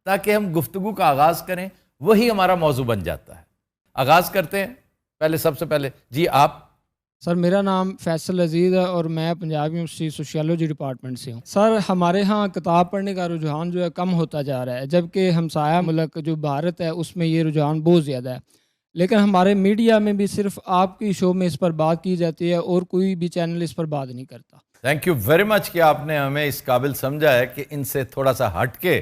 تاکہ ہم گفتگو کا آغاز کریں، وہی ہمارا موضوع بن جاتا ہے۔ آغاز کرتے ہیں۔ پہلے سب سے پہلے جی آپ۔ سر میرا نام فیصل عزیز ہے اور میں پنجاب یونیورسٹی سوشیالوجی ڈپارٹمنٹ سے ہوں۔ سر ہمارے ہاں کتاب پڑھنے کا رجحان جو ہے کم ہوتا جا رہا ہے، جبکہ ہمسایہ ملک جو بھارت ہے اس میں یہ رجحان بہت زیادہ ہے، لیکن ہمارے میڈیا میں بھی صرف آپ کی شو میں اس پر بات کی جاتی ہے اور کوئی بھی چینل اس پر بات نہیں کرتا۔ تھینک یو ویری مچ کہ آپ نے ہمیں اس قابل سمجھا ہے کہ ان سے تھوڑا سا ہٹ کے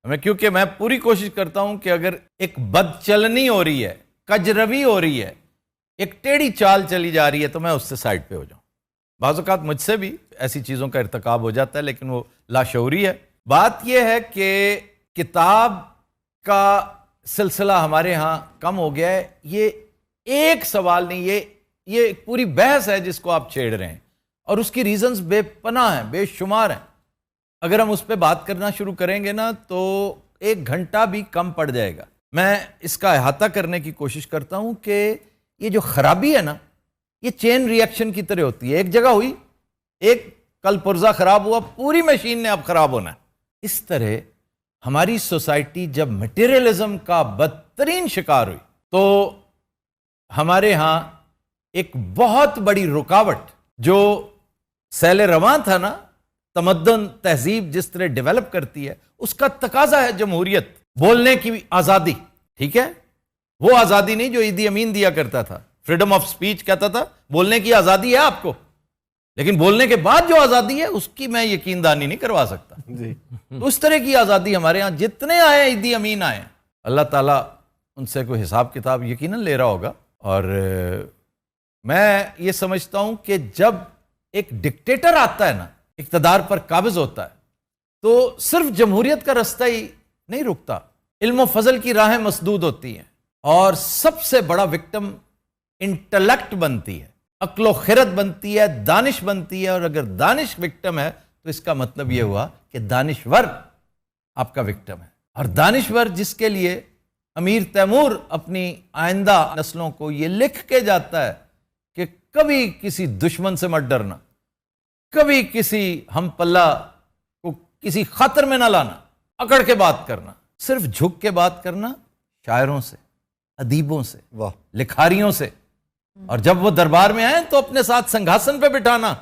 ہمیں، کیونکہ میں پوری کوشش کرتا ہوں کہ اگر ایک بد چلنی ہو رہی ہے، کجروی ہو رہی ہے، ایک ٹیڑھی چال چلی جا رہی ہے، تو میں اس سے سائڈ پہ ہو جاؤں۔ بعض اوقات مجھ سے بھی ایسی چیزوں کا ارتکاب ہو جاتا ہے، لیکن وہ لاشعوری ہے۔ بات یہ ہے کہ کتاب کا سلسلہ ہمارے ہاں کم ہو گیا ہے۔ یہ ایک سوال نہیں، یہ ایک پوری بحث ہے جس کو آپ چھیڑ رہے ہیں، اور اس کی ریزنز بے پناہ ہیں، بے شمار ہیں۔ اگر ہم اس پہ بات کرنا شروع کریں گے نا تو 1 گھنٹہ بھی کم پڑ جائے گا۔ میں اس کا احاطہ کرنے کی کوشش کرتا ہوں کہ یہ جو خرابی ہے نا، یہ چین ری ایکشن کی طرح ہوتی ہے۔ ایک جگہ ہوئی، ایک کل پرزہ خراب ہوا، پوری مشین نے اب خراب ہونا ہے۔ اس طرح ہماری سوسائٹی جب مٹیریلزم کا بدترین شکار ہوئی تو ہمارے ہاں ایک بہت بڑی رکاوٹ، جو سیل رواں تھا نا، تمدن تہذیب جس طرح ڈیولپ کرتی ہے، اس کا تقاضا ہے جمہوریت، بولنے کی آزادی۔ ٹھیک ہے، وہ آزادی نہیں جو عیدی امین دیا کرتا تھا، فریڈم آف سپیچ کہتا تھا، بولنے کی آزادی ہے آپ کو، لیکن بولنے کے بعد جو آزادی ہے اس کی میں یقین دانی نہیں کروا سکتا۔ تو اس طرح کی آزادی ہمارے ہاں جتنے آئے عیدی امین آئے، اللہ تعالیٰ ان سے کوئی حساب کتاب یقیناً لے رہا ہوگا۔ اور میں یہ سمجھتا ہوں کہ جب ایک ڈکٹیٹر آتا ہے نا، اقتدار پر قابض ہوتا ہے، تو صرف جمہوریت کا رستہ ہی نہیں رکتا، علم و فضل کی راہیں مسدود ہوتی ہیں، اور سب سے بڑا وکٹم انٹلیکٹ بنتی ہے، عقل و خرد بنتی ہے، دانش بنتی ہے۔ اور اگر دانش وکٹم ہے تو اس کا مطلب یہ ہوا کہ دانشور آپ کا وکٹم ہے۔ اور دانشور جس کے لیے امیر تیمور اپنی آئندہ نسلوں کو یہ لکھ کے جاتا ہے کہ کبھی کسی دشمن سے مت ڈرنا، کبھی کسی ہم پلہ کو کسی خطر میں نہ لانا، اکڑ کے بات کرنا، صرف جھک کے بات کرنا، شاعروں سے، ادیبوں سے، لکھاریوں سے، اور جب وہ دربار میں آئیں تو اپنے ساتھ سنگھاسن پہ بٹھانا،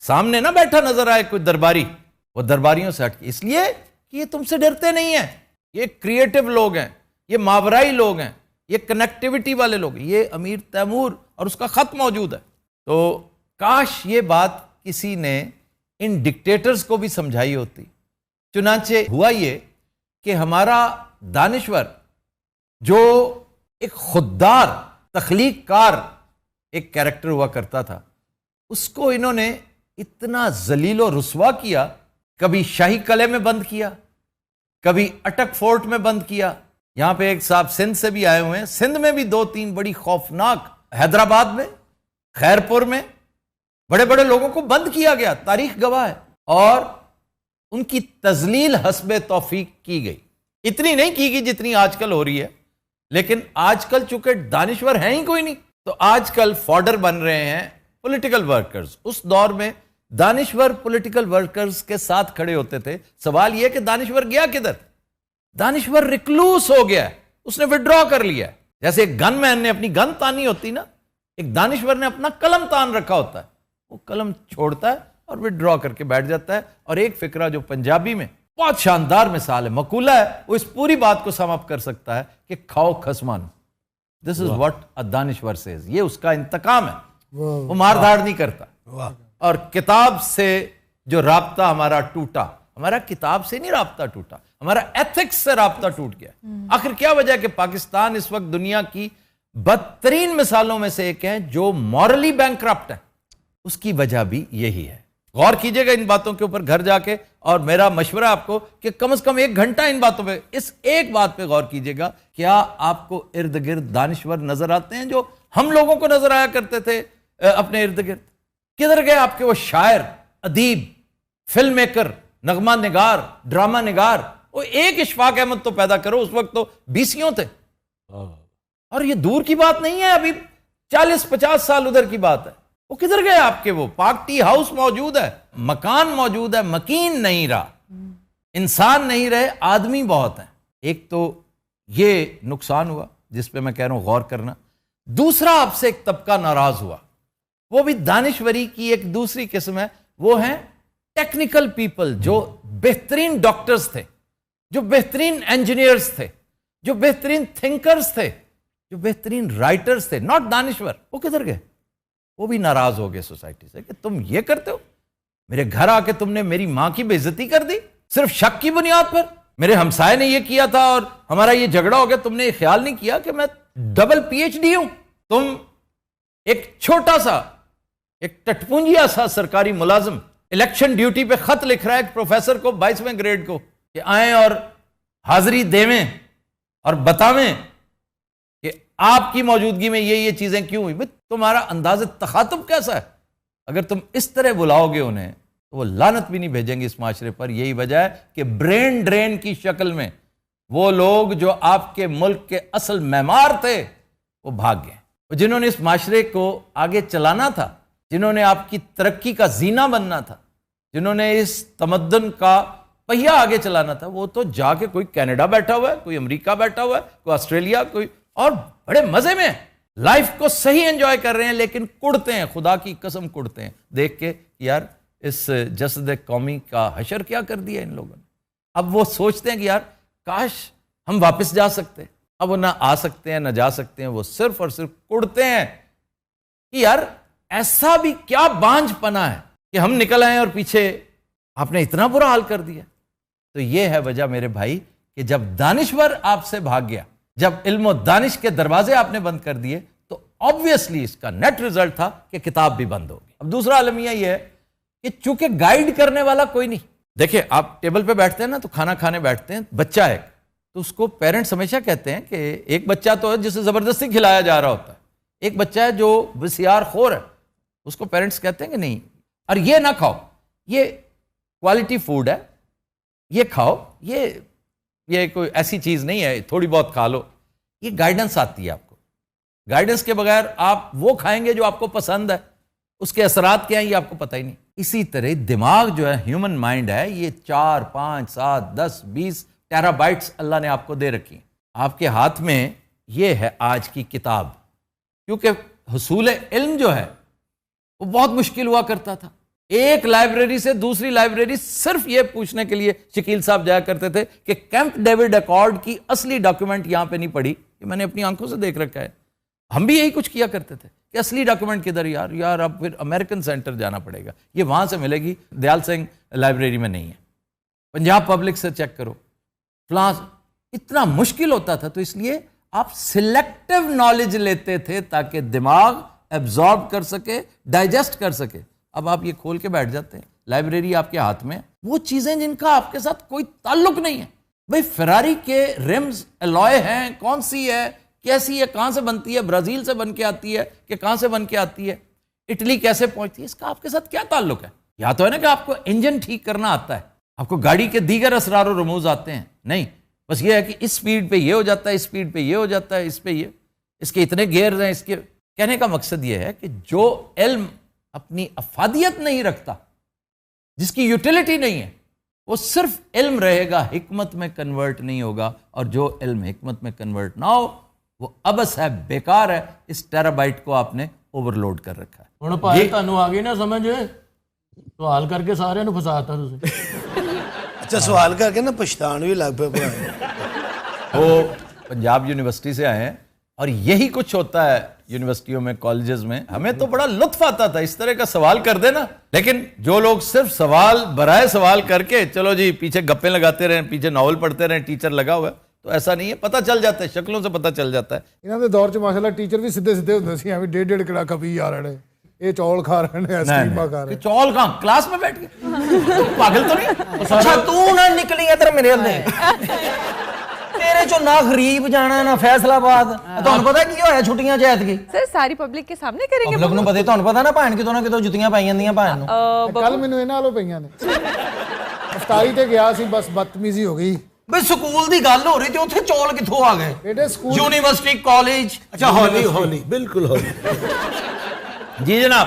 سامنے نہ بیٹھا نظر آئے کوئی درباری، وہ درباریوں سے ہٹ کے، اس لیے کہ یہ تم سے ڈرتے نہیں ہیں، یہ کریٹو لوگ ہیں، یہ ماورائی لوگ ہیں، یہ کنیکٹیوٹی والے لوگ ہیں، یہ امیر تیمور اور اس کا خط موجود ہے۔ تو کاش یہ بات کسی نے ان ڈکٹیٹرز کو بھی سمجھائی ہوتی۔ چنانچہ ہوا یہ کہ ہمارا دانشور جو ایک خوددار، تخلیق کار ایک کیریکٹر ہوا کرتا تھا، اس کو انہوں نے اتنا ذلیل و رسوا کیا، کبھی شاہی قلعے میں بند کیا، کبھی اٹک فورٹ میں بند کیا۔ یہاں پہ ایک صاحب سندھ سے بھی آئے ہوئے ہیں، سندھ میں بھی 2-3 بڑی خوفناک، حیدرآباد میں، خیرپور میں بڑے بڑے لوگوں کو بند کیا گیا، تاریخ گواہ ہے، اور ان کی تذلیل حسب توفیق کی گئی۔ اتنی نہیں کی گئی جتنی آج کل ہو رہی ہے، لیکن آج کل چونکہ دانشور ہیں ہی کوئی نہیں، تو آج کل فوڈر بن رہے ہیں پولیٹیکل ورکرز۔ اس دور میں دانشور پولیٹیکل ورکرز کے ساتھ کھڑے ہوتے تھے۔ سوال یہ کہ دانشور گیا کدھر؟ دانشور ریکلوس ہو گیا ہے، اس نے وڈرا کر لیا ہے۔ جیسے ایک گن مین نے اپنی گن تانی ہوتی نا، ایک دانشور نے اپنا قلم تان رکھا ہوتا ہے، وہ قلم چھوڑتا ہے اور وڈرا کر کے بیٹھ جاتا ہے۔ اور ایک فقرہ جو پنجابی میں بہت شاندار مثال ہے، مقولہ ہے، وہ اس پوری بات کو سم اپ کر سکتا ہے کہ کھاؤ خسمان، دس از واٹ اے دانشور سیز۔ یہ اس کا انتقام ہے، وہ مار دھاڑ نہیں کرتا۔ اور کتاب سے جو رابطہ ہمارا ٹوٹا، ہمارا کتاب سے نہیں رابطہ ٹوٹا، ہمارا ایتھکس سے رابطہ ٹوٹ گیا۔ آخر کیا وجہ ہے کہ پاکستان اس وقت دنیا کی بدترین مثالوں میں سے ایک ہے جو مورلی بینکرپٹ ہے؟ اس کی وجہ بھی یہی ہے۔ غور کیجئے گا ان باتوں کے اوپر گھر جا کے، اور میرا مشورہ آپ کو کہ کم از کم 1 گھنٹہ ان باتوں پہ، اس ایک بات پہ غور کیجئے گا۔ کیا آپ کو ارد گرد دانشور نظر آتے ہیں جو ہم لوگوں کو نظر آیا کرتے تھے اپنے ارد گرد؟ کدھر گئے آپ کے وہ شاعر، ادیب، فلم میکر، نغمہ نگار، ڈرامہ نگار؟ وہ ایک اشفاق احمد تو پیدا کرو، اس وقت تو 20 تھے۔ اور یہ دور کی بات نہیں ہے، ابھی 40-50 سال ادھر کی بات ہے۔ وہ کدھر گئے آپ کے؟ وہ پاک ٹی ہاؤس موجود ہے، مکان موجود ہے، مکین نہیں رہا۔ انسان نہیں رہے, آدمی بہت ہیں. ایک تو یہ نقصان ہوا جس پہ میں کہہ رہا ہوں غور کرنا. دوسرا, آپ سے ایک طبقہ ناراض ہوا, وہ بھی دانشوری کی ایک دوسری قسم ہے. وہ ہیں ٹیکنیکل پیپل, جو بہترین ڈاکٹرز تھے, جو بہترین انجینئرز تھے, جو بہترین تھنکرز تھے, جو بہترین رائٹرز تھے, ناٹ دانشور. وہ کدھر گئے؟ وہ بھی ناراض ہو گئے سوسائٹی سے کہ تم یہ کرتے ہو, میرے گھر آ کے تم نے میری ماں کی بے عزتی کر دی صرف شک کی بنیاد پر. میرے ہمسائے نے یہ کیا تھا اور ہمارا یہ جھگڑا ہو گیا, تم نے یہ خیال نہیں کیا کہ میں ڈبل پی ایچ ڈی ہوں. تم ایک چھوٹا سا, ایک ٹٹپونجیا سا سرکاری ملازم الیکشن ڈیوٹی پہ خط لکھ رہا ہے ایک پروفیسر کو 22ویں گریڈ کو کہ آئیں اور حاضری دیویں اور بتاویں کہ آپ کی موجودگی میں یہ چیزیں کیوں ہوئی. تمہارا انداز تخاطب کیسا ہے؟ اگر تم اس طرح بلاؤ گے انہیں تو وہ لعنت بھی نہیں بھیجیں گے اس معاشرے پر. یہی وجہ ہے کہ برین ڈرین کی شکل میں وہ لوگ جو آپ کے ملک کے اصل معمار تھے وہ بھاگ گئے. جنہوں نے اس معاشرے کو آگے چلانا تھا, جنہوں نے آپ کی ترقی کا زینہ بننا تھا, جنہوں نے اس تمدن کا پہیہ آگے چلانا تھا, وہ تو جا کے کوئی کینیڈا بیٹھا ہوا ہے, کوئی امریکہ بیٹھا ہوا ہے, کوئی آسٹریلیا, کوئی اور بڑے مزے میں لائف کو صحیح انجوائے کر رہے ہیں, لیکن کڑتے ہیں, خدا کی قسم کڑتے ہیں دیکھ کے یار اس جسد قومی کا حشر کیا کر دیا ان لوگوں نے. اب وہ سوچتے ہیں کہ یار کاش ہم واپس جا سکتے. اب وہ نہ آ سکتے ہیں نہ جا سکتے ہیں, وہ صرف اور صرف کڑتے ہیں کہ یار ایسا بھی کیا بانجھ پنا ہے کہ ہم نکل آئے اور پیچھے آپ نے اتنا برا حال کر دیا. تو یہ ہے وجہ میرے بھائی کہ جب دانشور آپ سے بھاگ گیا, جب علم و دانش کے دروازے آپ نے بند کر دیے, تو آبویسلی اس کا نیٹ ریزلٹ تھا کہ کتاب بھی بند ہوگی. اب دوسرا المیہ یہ ہے کہ چونکہ گائیڈ کرنے والا کوئی نہیں. دیکھیں آپ ٹیبل پہ بیٹھتے ہیں نا, تو کھانا کھانے بیٹھتے ہیں, بچہ ایک, تو اس کو پیرنٹس ہمیشہ کہتے ہیں کہ ایک بچہ تو ہے جسے زبردستی کھلایا جا رہا ہوتا ہے, ایک بچہ ہے جو وسیار خور ہے, اس کو پیرنٹس کہتے ہیں کہ نہیں, اور یہ نہ کھاؤ, یہ کوالٹی فوڈ ہے, یہ کھاؤ, یہ کوئی ایسی چیز نہیں ہے, تھوڑی بہت کھا لو. یہ گائیڈنس آتی ہے آپ کو. گائیڈنس کے بغیر آپ وہ کھائیں گے جو آپ کو پسند ہے, اس کے اثرات کیا ہیں یہ آپ کو پتہ ہی نہیں. اسی طرح دماغ جو ہے, ہیومن مائنڈ ہے, یہ 4 5 7 10 20 ٹیرا بائٹس اللہ نے آپ کو دے رکھی ہیں. آپ کے ہاتھ میں یہ ہے آج کی کتاب, کیونکہ حصول علم جو ہے وہ بہت مشکل ہوا کرتا تھا. ایک لائبریری سے دوسری لائبریری صرف یہ پوچھنے کے لیے شکیل صاحب جایا کرتے تھے کہ کیمپ ڈیوڈ ایکارڈ کی اصلی ڈاکیومنٹ یہاں پہ نہیں پڑھی, یہ میں نے اپنی آنکھوں سے دیکھ رکھا ہے. ہم بھی یہی کچھ کیا کرتے تھے کہ اصلی ڈاکیومنٹ کدھر, یار اب پھر امریکن سینٹر جانا پڑے گا, یہ وہاں سے ملے گی, دیال سنگھ لائبریری میں نہیں ہے, پنجاب پبلک سے چیک کرو, فلاں. اتنا مشکل ہوتا تھا. تو اس لیے آپ سلیکٹو نالج لیتے تھے تاکہ دماغ ایبزارب کر سکے, ڈائجسٹ کر سکے. اب آپ یہ کھول کے بیٹھ جاتے ہیں, لائبریری آپ کے ہاتھ میں, وہ چیزیں جن کا آپ کے ساتھ کوئی تعلق نہیں ہے. بھئی فراری کے ریمز الوائے ہیں, کون سی ہے, کیسی ہے, کہاں سے بنتی ہے, برازیل سے بن کے آتی ہے کہ کہاں سے بن کے آتی ہے, اٹلی کیسے پہنچتی ہے, اس کا آپ کے ساتھ کیا تعلق ہے؟ یا تو ہے نا کہ آپ کو انجن ٹھیک کرنا آتا ہے, آپ کو گاڑی کے دیگر اسرار و رموز آتے ہیں, نہیں, بس یہ ہے کہ اس سپیڈ پہ یہ ہو جاتا ہے, اس سپیڈ پہ یہ ہو جاتا ہے, اس پہ یہ, اس کے اتنے گیئرز ہیں. اس کے کہنے کا مقصد یہ ہے کہ جو علم اپنی افادیت نہیں رکھتا, جس کی یوٹیلیٹی نہیں ہے, وہ صرف علم رہے گا, حکمت میں کنورٹ نہیں ہوگا. اور جو علم حکمت میں کنورٹ نہ ہو وہ ابس ہے, بیکار ہے. اس ٹیرابائٹ کو آپ نے اوور لوڈ کر رکھا ہے. ہن پائے تانوں آ گئی نا سمجھ, سوال کر کے سارے نوں پھساتا تسی. اچھا سوال کر کے نا پچھتان بھی لگ پہ پڑھائے. وہ پنجاب یونیورسٹی سے آئے ہیں اور یہی کچھ ہوتا ہے یونیورسٹیوں میں, کالجز میں. ہمیں تو بڑا لطف آتا تھا اس طرح کا سوال کر دینا, لیکن جو لوگ صرف سوال برائے سوال کر کے چلو جی پیچھے گپیں لگاتے رہیں, پیچھے ناول پڑھتے رہیں, ٹیچر لگا ہوا ہے, تو ایسا نہیں ہے. پتہ چل جاتا ہے, شکلوں سے پتہ چل جاتا ہے. ਇਹਨਾਂ ਦੇ ਦੌਰ 'ਚ ਮਾਸ਼ਾਅੱਲਾ ਟੀਚਰ ਵੀ ਸਿੱਧੇ ਸਿੱਧੇ ਹੁੰਦੇ ਸੀ, ਐਵੇਂ ਡੇਢ ਕੜਾ ਕਪੀ ਜਾ ਰਹੇ ਨੇ, ਇਹ ਚੌਲ ਖਾ ਰਹੇ ਨੇ, ਆਈਸਕ੍ਰੀਮਾਂ ਖਾ ਰਹੇ ਨੇ. چول کہاں, کلاس میں بیٹھ کے پاگل تو نہیں. اچھا تو نہ نکلی ادھر میرے ہلے, تیرے چو نہ غریب جانا نہ فیصل آباد. تمہیں پتا کی ہویا چھٹیاں چ ایتکی سر ساری پبلک کے سامنے کریں گے؟ پبلک نوں پتا, تمہیں پتا نا بھن کتوں نہ کتوں جتیاں پائی جاندیاں بھن نوں. ਕੱਲ ਮੈਨੂੰ ਇਹਨਾਂ ਨਾਲੋਂ ਪਈਆਂ ਨੇ. ਅਫਤਾਰੀ ਤੇ ਗਿਆ ਸੀ, ਬਸ ਬਦਤਮੀਜ਼ੀ ਹੋ ਗਈ. ਬਈ ਸਕੂਲ ਦੀ ਗੱਲ ਹੋ ਰਹੀ ਤੇ ਉੱਥੇ ਚੌਲ ਕਿੱਥੋਂ ਆ ਗਏ? ਬੇਟੇ ਸਕੂਲ یونیورسٹی کالج. اچھا ہولی ہولی بالکل ہولی. جی جناب,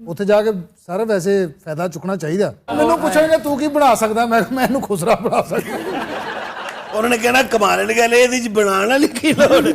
ਉੱਥੇ ਜਾ ਕੇ ਸਰ ਵੈਸੇ ਫਾਇਦਾ ਚੁੱਕਣਾ ਚਾਹੀਦਾ। ਮੈਨੂੰ ਪੁੱਛਣਗੇ ਤੂੰ ਕੀ ਬਣਾ ਸਕਦਾ, ਮੈਂ ਇਹਨੂੰ ਖੁਸਰਾ ਬਣਾ ਸਕਦਾ। ਉਹਨਾਂ ਨੇ ਕਹਿਣਾ ਕਮਾਲ ਦੀ ਗੱਲ ਇਹਦੇ ਚ ਬਣਾਉਣ ਵਾਲੀ ਕੀ ਲੋੜ।